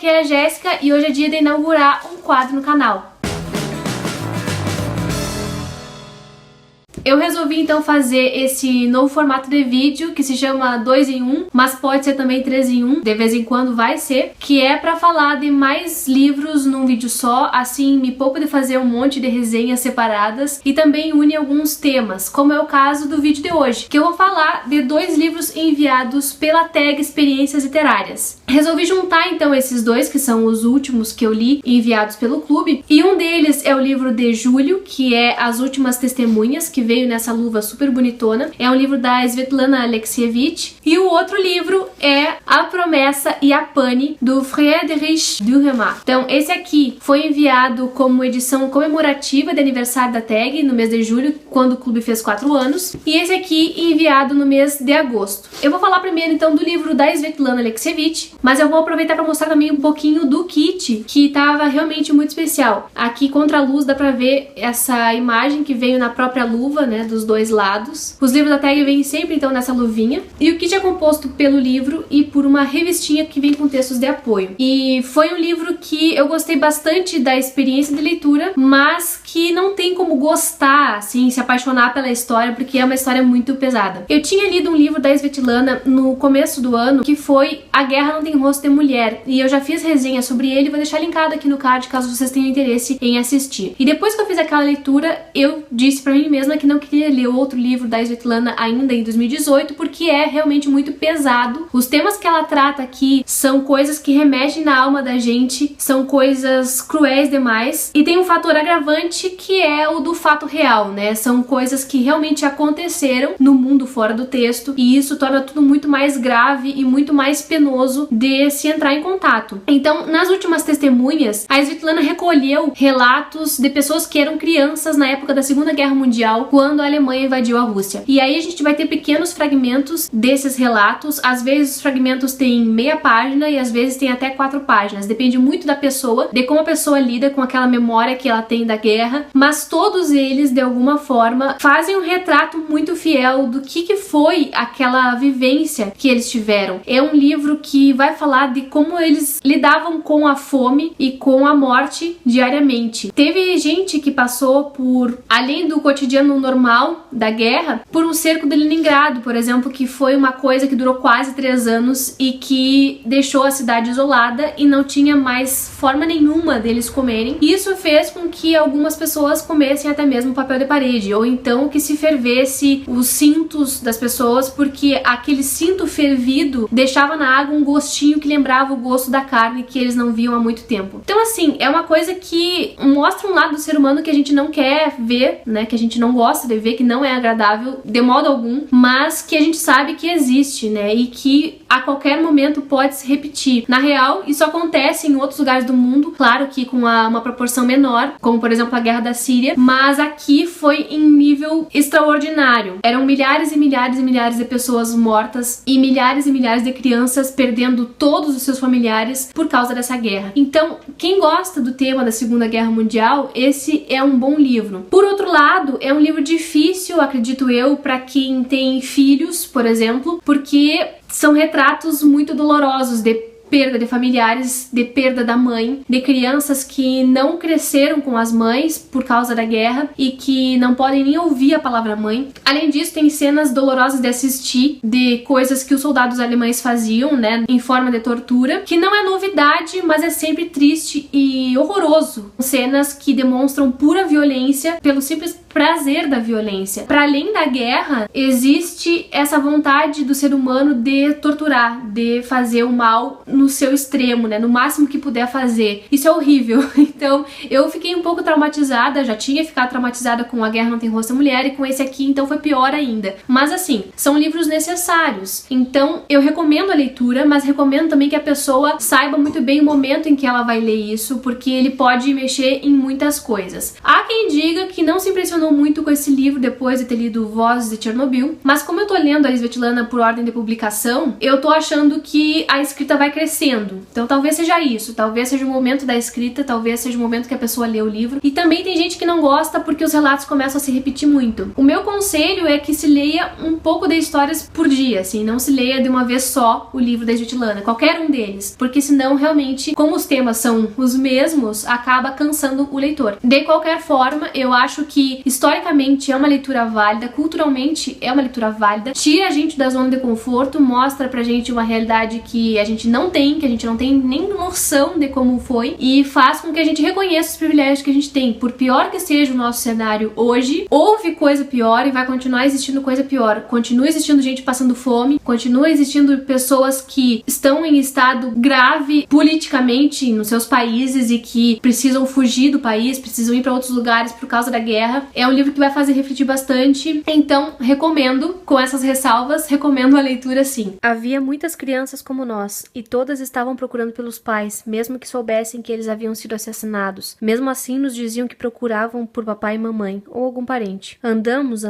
aqui é a Jéssica e hoje é dia de inaugurar um quadro no canal. Eu resolvi então fazer esse novo formato de vídeo que se chama 2 em 1, mas pode ser também 3 em 1, de vez em quando vai ser, que é pra falar de mais livros num vídeo só, assim me poupa de fazer um monte de resenhas separadas e também une alguns temas, como é o caso do vídeo de hoje, que eu vou falar de 2 livros enviados pela tag Experiências Literárias. Resolvi juntar então esses dois, que são os últimos que eu li enviados pelo clube, e um deles é o livro de julho, que é As Últimas Testemunhas, que veio nessa luva super bonitona. É um livro da Svetlana Alexievich. E o outro livro é A Promessa e a Pane, do Friedrich Dürrenmatt. Então, esse aqui foi enviado como edição comemorativa de aniversário da tag, no mês de julho, quando o clube fez 4 anos. E esse aqui enviado no mês de agosto. Eu vou falar primeiro, então, do livro da Svetlana Alexievich, mas eu vou aproveitar para mostrar também um pouquinho do kit, que estava realmente muito especial. Aqui, contra a luz, dá pra ver essa imagem que veio na própria luva, né, dos dois lados. Os livros da tag vêm sempre então nessa luvinha, e o kit é composto pelo livro e por uma revistinha que vem com textos de apoio. E foi um livro que eu gostei bastante da experiência de leitura, mas que não tem como gostar, assim, se apaixonar pela história, porque é uma história muito pesada. Eu tinha lido um livro da Svetlana no começo do ano, que foi A Guerra Não Tem Rosto de Mulher, e eu já fiz resenha sobre ele, vou deixar linkado aqui no card caso vocês tenham interesse em assistir. E depois que eu fiz aquela leitura, eu disse pra mim mesma que não queria ler outro livro da Svetlana ainda em 2018, porque é realmente muito pesado. Os temas que ela trata aqui são coisas que remexem na alma da gente, são coisas cruéis demais, e tem um fator agravante que é o do fato real, né? São coisas que realmente aconteceram no mundo fora do texto, e isso torna tudo muito mais grave e muito mais penoso de se entrar em contato. Então, nas últimas testemunhas, a Svetlana recolheu relatos de pessoas que eram crianças na época da Segunda Guerra Mundial, quando a Alemanha invadiu a Rússia. E aí a gente vai ter pequenos fragmentos desses relatos. Às vezes os fragmentos têm meia página e às vezes tem até 4 páginas. Depende muito da pessoa, de como a pessoa lida com aquela memória que ela tem da guerra, mas todos eles, de alguma forma, fazem um retrato muito fiel do que foi aquela vivência que eles tiveram. É um livro que vai falar de como eles lidavam com a fome e com a morte diariamente. Teve gente que passou por, além do cotidiano normal da guerra, por um cerco de Leningrado, por exemplo, que foi uma coisa que durou quase 3 anos e que deixou a cidade isolada e não tinha mais forma nenhuma deles comerem. Isso fez com que algumas pessoas comessem até mesmo papel de parede, ou então que se fervesse os cintos das pessoas, porque aquele cinto fervido deixava na água um gostinho que lembrava o gosto da carne que eles não viam há muito tempo. Então, assim, é uma coisa que mostra um lado do ser humano que a gente não quer ver, né, que a gente não gosta de ver, que não é agradável de modo algum, mas que a gente sabe que existe, né, e que a qualquer momento pode se repetir. Na real, isso acontece em outros lugares do mundo, claro que com uma proporção menor, como por exemplo a Guerra da Síria, mas aqui foi em nível extraordinário. Eram milhares e milhares e milhares de pessoas mortas e milhares de crianças perdendo todos os seus familiares por causa dessa guerra. Então, quem gosta do tema da Segunda Guerra Mundial, esse é um bom livro. Por outro lado, é um livro difícil, acredito eu, para quem tem filhos, por exemplo, porque são retratos muito dolorosos de perda de familiares, de perda da mãe, de crianças que não cresceram com as mães por causa da guerra e que não podem nem ouvir a palavra mãe. Além disso, tem cenas dolorosas de assistir, de coisas que os soldados alemães faziam, né, em forma de tortura, que não é novidade, mas é sempre triste e horroroso. Cenas que demonstram pura violência pelo simples prazer da violência. Para além da guerra, existe essa vontade do ser humano de torturar, de fazer o mal no seu extremo, né, no máximo que puder fazer. Isso é horrível. Então, eu fiquei um pouco traumatizada, já tinha ficado traumatizada com A Guerra Não Tem Rosto da Mulher, e com esse aqui, então, foi pior ainda. Mas, assim, são livros necessários. Então, eu recomendo a leitura, mas recomendo também que a pessoa saiba muito bem o momento em que ela vai ler isso, porque ele pode mexer em muitas coisas. Há quem diga que não se impressionou emocionou muito com esse livro depois de ter lido Vozes de Chernobyl, mas como eu tô lendo a Svetlana por ordem de publicação, eu tô achando que a escrita vai crescendo. Então talvez seja isso, talvez seja o momento da escrita, talvez seja o momento que a pessoa lê o livro. E também tem gente que não gosta porque os relatos começam a se repetir muito. O meu conselho é que se leia um pouco de histórias por dia, assim, não se leia de uma vez só o livro da Svetlana, qualquer um deles, porque senão realmente, como os temas são os mesmos, acaba cansando o leitor. De qualquer forma, eu acho que historicamente é uma leitura válida, culturalmente é uma leitura válida, tira a gente da zona de conforto, mostra pra gente uma realidade que a gente não tem, que a gente não tem nem noção de como foi, e faz com que a gente reconheça os privilégios que a gente tem. Por pior que seja o nosso cenário hoje, houve coisa pior e vai continuar existindo coisa pior. Continua existindo gente passando fome, continua existindo pessoas que estão em estado grave politicamente nos seus países e que precisam fugir do país, precisam ir para outros lugares por causa da guerra. É um livro que vai fazer refletir bastante, então recomendo, com essas ressalvas, recomendo a leitura sim. Havia muitas crianças como nós, e todas estavam procurando pelos pais, mesmo que soubessem que eles haviam sido assassinados. Mesmo assim, nos diziam que procuravam por papai e mamãe, ou algum parente. Andamos.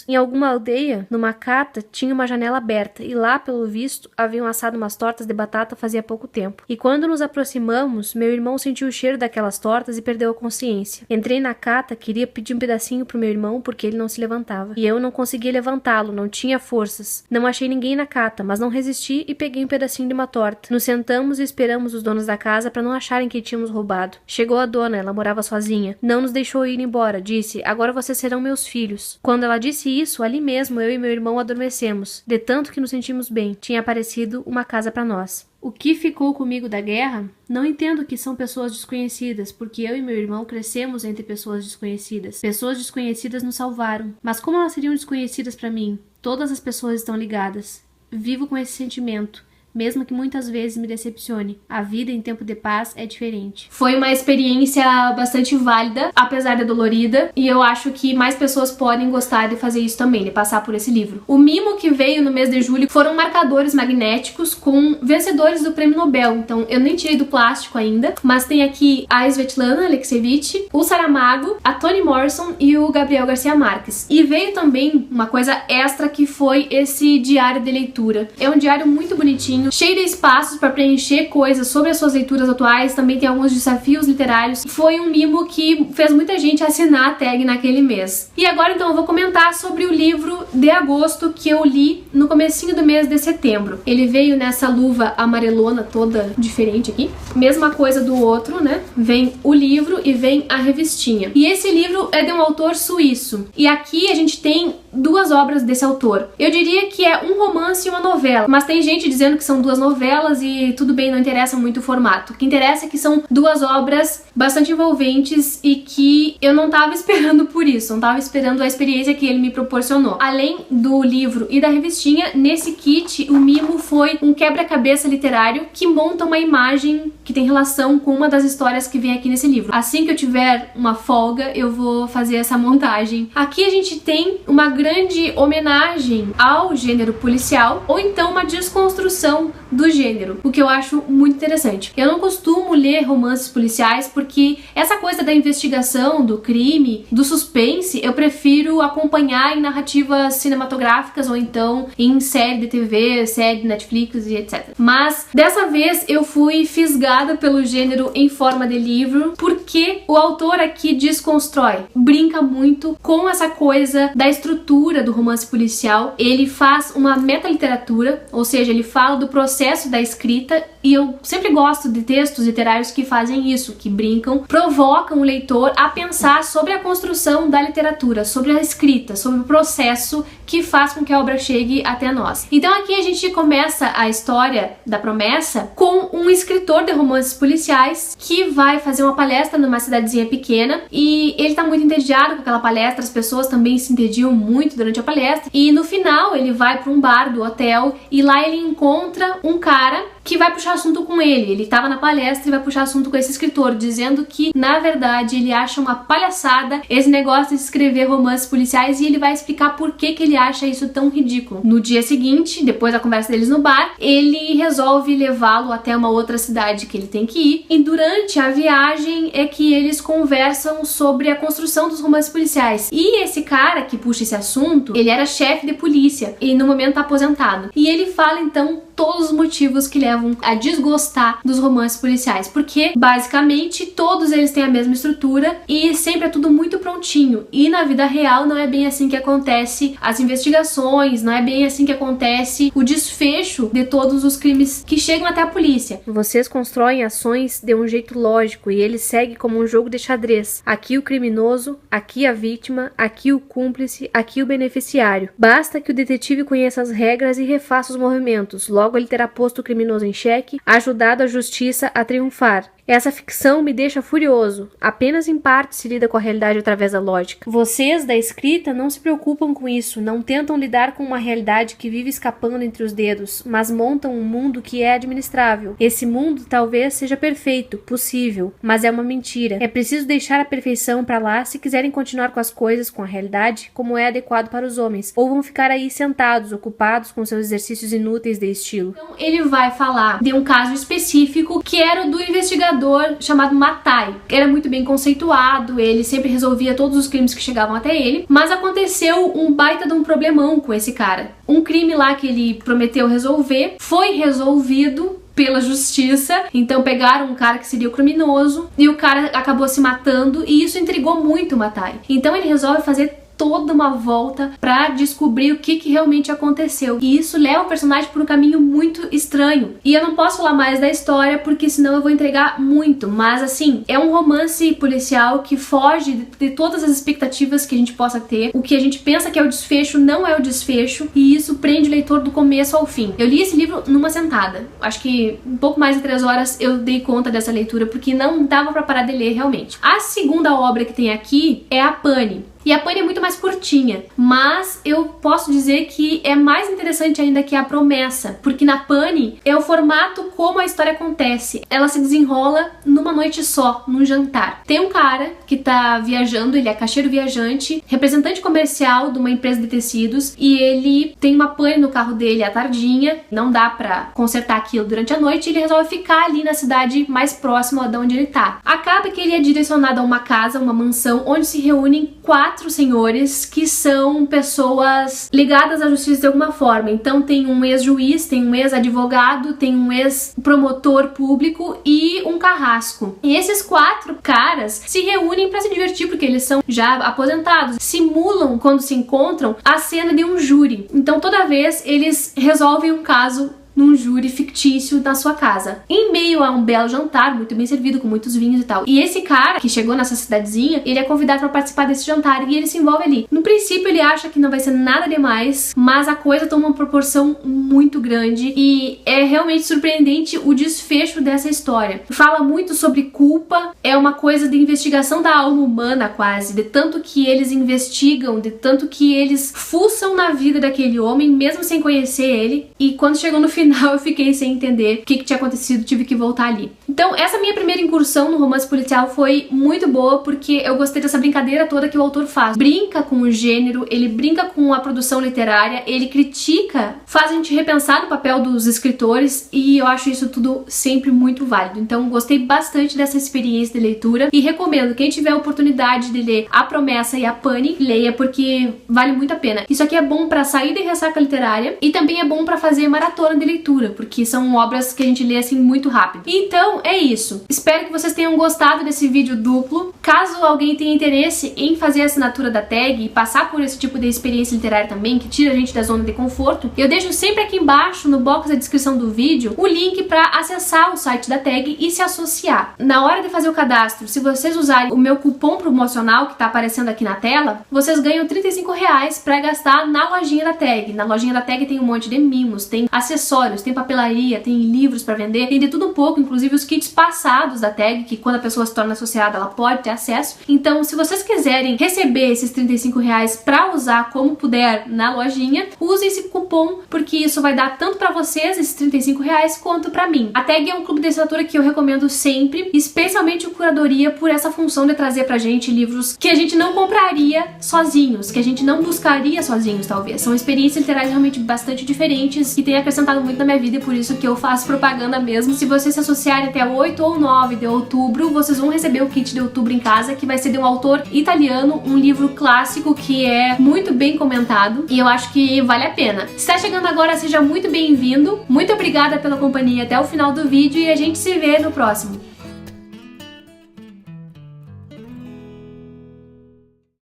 Em alguma aldeia, numa cata, tinha uma janela aberta, e lá, pelo visto, haviam assado umas tortas de batata fazia pouco tempo. E quando nos aproximamos, meu irmão sentiu o cheiro daquelas tortas e perdeu a consciência. Entrei na cata, queria pedir um pedacinho pro meu irmão porque ele não se levantava. E eu não conseguia levantá-lo, não tinha forças. Não achei ninguém na cata, mas não resisti e peguei um pedacinho de uma torta. Nos sentamos e esperamos os donos da casa para não acharem que tínhamos roubado. Chegou a dona, ela morava sozinha. Não nos deixou ir embora, disse: agora vocês serão meus filhos. Quando ela disse isso, ali mesmo eu e meu irmão adormecemos, de tanto que nos sentimos bem. Tinha aparecido uma casa para nós. O que ficou comigo da guerra? Não entendo que são pessoas desconhecidas, porque eu e meu irmão crescemos entre pessoas desconhecidas. Pessoas desconhecidas nos salvaram. Mas como elas seriam desconhecidas para mim? Todas as pessoas estão ligadas. Vivo com esse sentimento, mesmo que muitas vezes me decepcione. A vida em tempo de paz é diferente. Foi uma experiência bastante válida, apesar de dolorida, e eu acho que mais pessoas podem gostar de fazer isso também, de passar por esse livro. O mimo que veio no mês de julho foram marcadores magnéticos com vencedores do Prêmio Nobel, então eu nem tirei do plástico ainda, mas tem aqui a Svetlana Alexievich, o Saramago, a Toni Morrison e o Gabriel Garcia Marques. E veio também uma coisa extra que foi esse diário de leitura. É um diário muito bonitinho, cheio de espaços para preencher coisas sobre as suas leituras atuais, também tem alguns desafios literários. Foi um mimo que fez muita gente assinar a tag naquele mês. E agora então eu vou comentar sobre o livro de agosto que eu li no comecinho do mês de setembro. Ele veio nessa luva amarelona toda diferente aqui, mesma coisa do outro, né? Vem o livro e vem a revistinha. E esse livro é de um autor suíço. E aqui a gente tem duas obras desse autor. Eu diria que é um romance e uma novela, mas tem gente dizendo que são duas novelas e tudo bem, não interessa muito o formato. O que interessa é que são duas obras bastante envolventes e que eu não tava esperando por isso, não tava esperando a experiência que ele me proporcionou. Além do livro e da revistinha, nesse kit o mimo foi um quebra-cabeça literário que monta uma imagem que tem relação com uma das histórias que vem aqui nesse livro. Assim que eu tiver uma folga, eu vou fazer essa montagem. Aqui a gente tem uma grande homenagem ao gênero policial, ou então uma desconstrução do gênero, o que eu acho muito interessante. Eu não costumo ler romances policiais porque essa coisa da investigação, do crime, do suspense, eu prefiro acompanhar em narrativas cinematográficas ou então em série de TV, série de Netflix e etc. Mas dessa vez eu fui fisgada pelo gênero em forma de livro porque o autor aqui desconstrói, brinca muito com essa coisa da estrutura do romance policial. Ele faz uma metaliteratura, ou seja, ele fala do processo da escrita, e eu sempre gosto de textos literários que fazem isso, que brincam, provocam o leitor a pensar sobre a construção da literatura, sobre a escrita, sobre o processo que faz com que a obra chegue até nós. Então aqui a gente começa a história da promessa com um escritor de romances policiais que vai fazer uma palestra numa cidadezinha pequena, e ele tá muito entediado com aquela palestra, as pessoas também se entediam muito durante a palestra, e no final ele vai para um bar do hotel e lá ele encontra um cara que vai puxar assunto com ele. Ele tava na palestra e vai puxar assunto com esse escritor, dizendo que, na verdade, ele acha uma palhaçada esse negócio de escrever romances policiais, e ele vai explicar por que ele acha isso tão ridículo. No dia seguinte, depois da conversa deles no bar, ele resolve levá-lo até uma outra cidade que ele tem que ir, e durante a viagem é que eles conversam sobre a construção dos romances policiais. E esse cara que puxa esse assunto, ele era chefe de polícia e no momento tá aposentado. E ele fala então todos os motivos que levam a desgostar dos romances policiais, porque basicamente todos eles têm a mesma estrutura e sempre é tudo muito prontinho, e na vida real não é bem assim que acontece as investigações, não é bem assim que acontece o desfecho de todos os crimes que chegam até a polícia. Vocês constroem ações de um jeito lógico e ele segue como um jogo de xadrez. Aqui o criminoso, aqui a vítima, aqui o cúmplice, aqui o beneficiário. Basta que o detetive conheça as regras e refaça os movimentos. Logo ele terá posto o criminoso em xeque, ajudado a justiça a triunfar. Essa ficção me deixa furioso. Apenas em parte se lida com a realidade através da lógica. Vocês, da escrita, não se preocupam com isso, não tentam lidar com uma realidade que vive escapando entre os dedos, mas montam um mundo que é administrável. Esse mundo talvez seja perfeito, possível, mas é uma mentira. É preciso deixar a perfeição pra lá se quiserem continuar com as coisas, com a realidade, como é adequado para os homens, ou vão ficar aí sentados, ocupados com seus exercícios inúteis de estilo. Então ele vai falar de um caso específico que era o do investigador chamado Matai. Era muito bem conceituado, ele sempre resolvia todos os crimes que chegavam até ele, mas aconteceu um baita de um problemão com esse cara. Um crime lá que ele prometeu resolver foi resolvido pela justiça, então pegaram um cara que seria o criminoso e o cara acabou se matando, e isso intrigou muito o Matai. Então ele resolve fazer toda uma volta pra descobrir o que realmente aconteceu. E isso leva o personagem por um caminho muito estranho. E eu não posso falar mais da história porque senão eu vou entregar muito. Mas assim, é um romance policial que foge de todas as expectativas que a gente possa ter. O que a gente pensa que é o desfecho não é o desfecho. E isso prende o leitor do começo ao fim. Eu li esse livro numa sentada. Acho que um pouco mais de 3 horas eu dei conta dessa leitura porque não dava pra parar de ler realmente. A segunda obra que tem aqui é a Pani. E a Pani é muito mais curtinha, mas eu posso dizer que é mais interessante ainda que a Promessa, porque na Pani é o formato como a história acontece. Ela se desenrola numa noite só, num jantar. Tem um cara que tá viajando, ele é caixeiro viajante, representante comercial de uma empresa de tecidos, e ele tem uma pane no carro dele à tardinha, não dá pra consertar aquilo durante a noite, e ele resolve ficar ali na cidade mais próxima de onde ele tá. Acaba que ele é direcionado a uma casa, uma mansão, onde se reúnem 4 senhores que são pessoas ligadas à justiça de alguma forma. Então tem um ex-juiz, tem um ex-advogado, tem um ex-promotor público e um carrasco. E esses 4 caras se reúnem para se divertir porque eles são já aposentados. Simulam, quando se encontram, a cena de um júri. Então toda vez eles resolvem um caso num júri fictício na sua casa, em meio a um belo jantar, muito bem servido, com muitos vinhos e tal. E esse cara que chegou nessa cidadezinha, ele é convidado para participar desse jantar e ele se envolve ali. No princípio ele acha que não vai ser nada demais, mas a coisa toma uma proporção muito grande e é realmente surpreendente o desfecho dessa história. Fala muito sobre culpa, é uma coisa de investigação da alma humana quase, de tanto que eles investigam, de tanto que eles fuçam na vida daquele homem, mesmo sem conhecer ele, e quando chegou no final eu fiquei sem entender o que tinha acontecido, tive que voltar ali. Então essa minha primeira incursão no romance policial foi muito boa porque eu gostei dessa brincadeira toda que o autor faz. Brinca com o gênero, ele brinca com a produção literária, ele critica, faz a gente repensar no papel dos escritores e eu acho isso tudo sempre muito válido. Então gostei bastante dessa experiência de leitura e recomendo, quem tiver a oportunidade de ler A Promessa e a Pani, leia porque vale muito a pena. Isso aqui é bom pra sair de ressaca literária e também é bom pra fazer maratona de leitura, porque são obras que a gente lê assim muito rápido. Então é isso. Espero que vocês tenham gostado desse vídeo duplo. Caso alguém tenha interesse em fazer a assinatura da tag e passar por esse tipo de experiência literária também, que tira a gente da zona de conforto, eu deixo sempre aqui embaixo, no box da descrição do vídeo, o link para acessar o site da tag e se associar. Na hora de fazer o cadastro, se vocês usarem o meu cupom promocional que tá aparecendo aqui na tela, vocês ganham R$35 para gastar na lojinha da tag. Na lojinha da tag tem um monte de mimos, tem acessórios acessórios, tem papelaria, tem livros pra vender, tem de tudo um pouco, inclusive os kits passados da tag, que quando a pessoa se torna associada, ela pode ter acesso. Então, se vocês quiserem receber esses R$35 pra usar como puder na lojinha, use esse cupom, porque isso vai dar tanto pra vocês, esses R$35, quanto pra mim. A tag é um clube de assinatura que eu recomendo sempre, especialmente o Curadoria, por essa função de trazer pra gente livros que a gente não compraria sozinhos, que a gente não buscaria sozinhos, talvez. São experiências literárias realmente bastante diferentes e tem acrescentado muito na minha vida, e por isso que eu faço propaganda mesmo. Se vocês se associarem até 8 ou 9 de outubro, vocês vão receber o kit de outubro em casa, que vai ser de um autor italiano, um livro clássico que é muito bem comentado e eu acho que vale a pena. Se está chegando agora, seja muito bem-vindo. Muito obrigada pela companhia até o final do vídeo e a gente se vê no próximo.